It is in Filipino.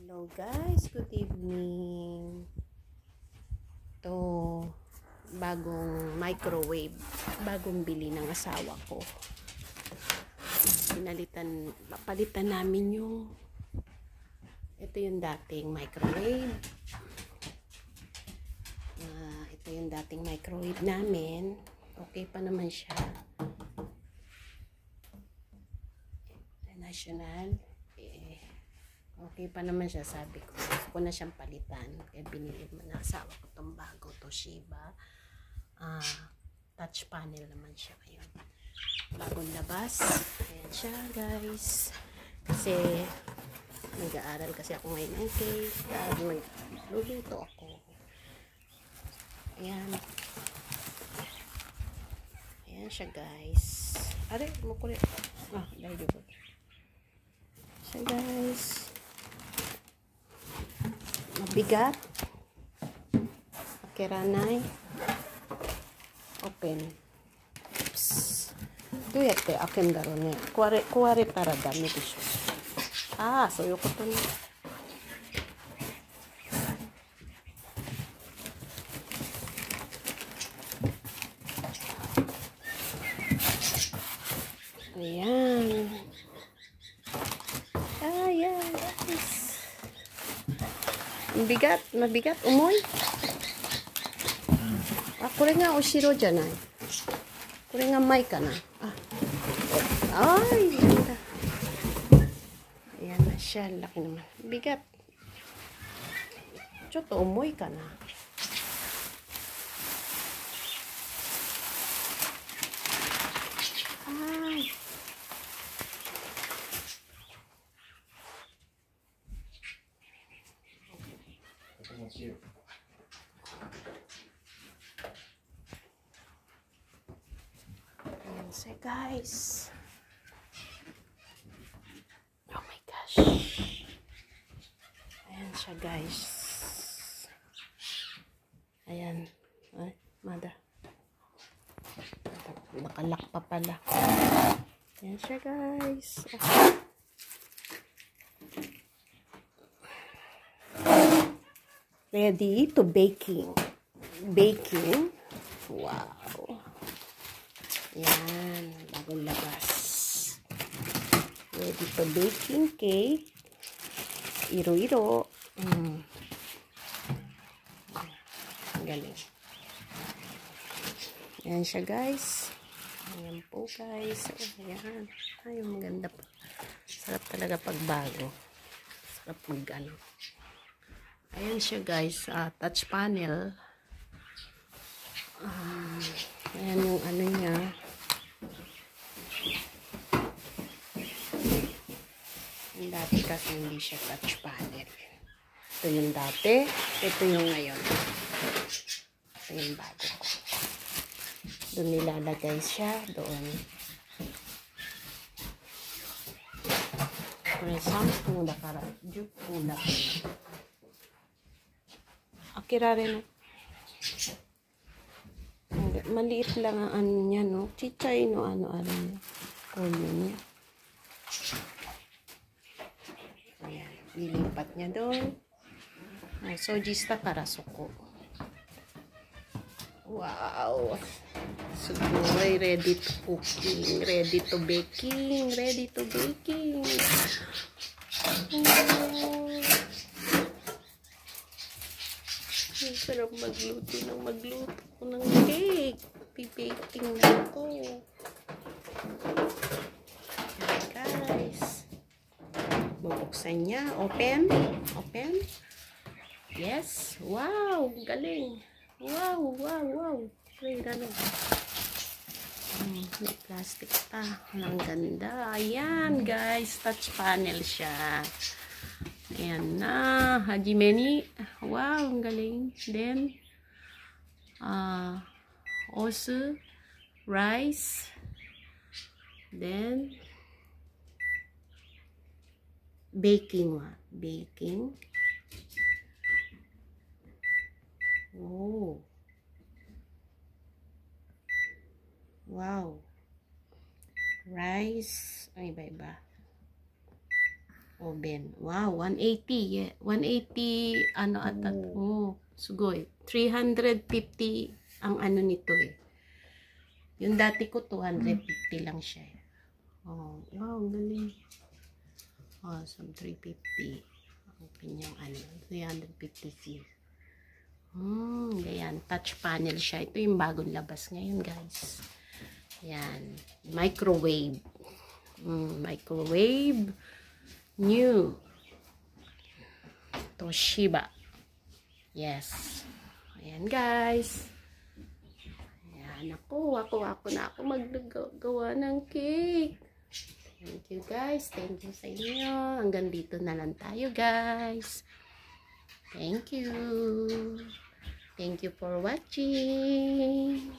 Hello guys, good evening. To bagong microwave, bagong bili ng asawa ko. Papalitan namin yung ito yung dating microwave. Ito yung dating microwave namin. Okay pa naman siya. National. Okay pa naman siya, sabi ko. Gusto ko na siyang palitan. Kaya binili mo na asawa ko itong bago, Toshiba. Touch panel naman siya ngayon. Bagong labas. Ayan siya, guys. Kasi nag-aaral kasi ako ngayon ng cake. Magluluto ako. Ayan. Ayan siya, guys. Are, mukuli. Dahil ko. Siya, guys. Mabigat. Akiranay. Open. Oops. Do yatte aken daro ne. Kuware tara dame desho. Soいうことね。Ayan. Ayan, guys. Mabigat, umoy. Kore nga ushiro janai. Kore nga mai kana. Ganda. Ayan na siya, laki naman. Bigat. Choto umoy kana. Ayan siya, guys. Oh my gosh. Ayan siya, guys. Ayan. Ay, mada. Nakalak pa pala. Ayan siya, guys. Ready to baking. Wow. Yan, bagong labas. Ready to baking cake. Iro-iro. Galing. Yan siya, guys. Ayan po, guys. Ayan. Ay, maganda po. Sarap talaga pag bago. Sarap mag-ano. Ayan siya, guys. Touch panel. Ayan yung ano niya. Yung dati kasi hindi siya touch panel. Ito yung dati. Ito yung ngayon. Ito yung bago ko. Doon nilalagay siya. Doon. For example, dakara. Jupula. Akira rin. Maliit lang ang ano niya, no? Chichay, no? Ano-ano niya. Kolyo niya. Ayan. Lilipat niya doon. Sojista para suko. Wow! Siguro ready to cooking. Ready to baking. Ready to baking. Ang sarap magluto ng cake. Pibaking na ako. Guys. Bubuksan niya. Open. Yes. Wow. Galing. Wow. Pwede na. May plastic pa. Ang ganda. Ayan, guys. Touch panel siya. Ayan na. Hajime ni. Wow, ang galing. Then, osu, rice. Then, baking. Oh. Wow. Rice. Ay, iba-iba. oven. Wow, 180. Yeah. 180, ano ata. Oh, sugoy. 350 ang ano nito eh. Yung dati ko, 250 lang siya eh. Oh, wow, galing. Awesome, 350. Ang kanyang ano, 350C. Ganyan. Touch panel siya. Ito yung bagong labas ngayon, guys. Yan. Microwave. Microwave. New. Toshiba. Yes. Ayan, guys. Ayan. Ako na ako maggagawa ng cake. Thank you, guys. Thank you sa inyo. Hanggang dito na lang tayo, guys. Thank you. Thank you for watching.